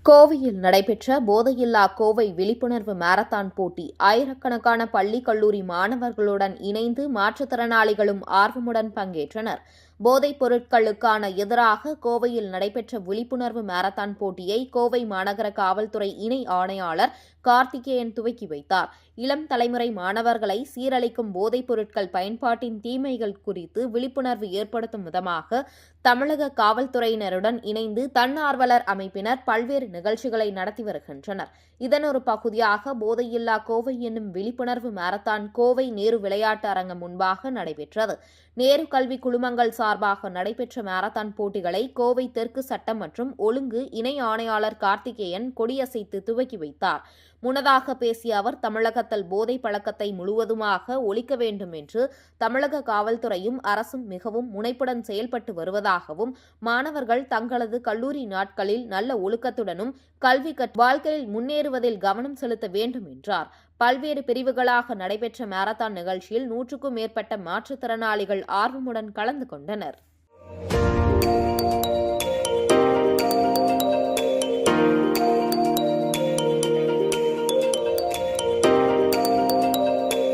கோவையில் நடைபெற்ற போதையில்லா கோவை விழிப்புணர்வு மாரத்தான் போட்டி ஆயிரக்கணக்கான பள்ளி கல்லூரி மாணவர்களுடன் இணைந்து மாற்றுத்திறனாளிகளும் ஆர்வமுடன் பங்கேற்றனர். போதைப் பொருட்களுக்கான எதிராக கோவையில் நடைபெற்ற விழிப்புணர்வு மாரத்தான் போட்டியை கோவை மாநகர காவல்துறை இணை ஆணையாளர் கார்த்திகேயன் துவக்கி வைத்தார். இளம் தலைமுறை மாணவர்களை சீரழிக்கும் போதைப் பொருட்கள் பயன்பாட்டின் தீமைகள் குறித்து விழிப்புணர்வு ஏற்படுத்தும் விதமாக தமிழக காவல்துறையினருடன் இணைந்து தன்னார்வலர் அமைப்பினர் பல்வேறு நிகழ்ச்சிகளை நடத்தி வருகின்றனர். இதன் ஒரு பகுதியாக போதையில்லா கோவை என்னும் விழிப்புணர்வு மாரத்தான் கோவை நேரு விளையாட்டு அரங்கம் முன்பாக நடைபெற்றது. நேரு கல்வி குழுமங்கள் சார்பாக நடைபெற்ற மாரத்தான் போட்டிகளை கோவை தெற்கு சட்டம் மற்றும் ஒழுங்கு இணை ஆணையாளர் கார்த்திகேயன் கொடியசைத்து துவக்கி வைத்தார். முன்னதாக பேசிய அவர், தமிழகத்தில் போதை பழக்கத்தை முழுவதுமாக ஒழிக்க வேண்டும் என்று தமிழக காவல்துறையும் அரசும் மிகவும் முனைப்புடன் செயல்பட்டு வருவதாகவும், மாணவர்கள் தங்களது கல்லூரி நாட்களில் நல்ல ஒழுக்கத்துடனும் கல்வி கற்று வாழ்க்கையில் முன்னேறுவதில் கவனம் செலுத்த வேண்டும் என்றார். பல்வேறு பிரிவுகளாக நடைபெற்ற மாரத்தான் நிகழ்ச்சியில் 100க்கும் மேற்பட்ட மாற்றுத்திறனாளிகள் ஆர்வமுடன் கலந்து கொண்டனர்.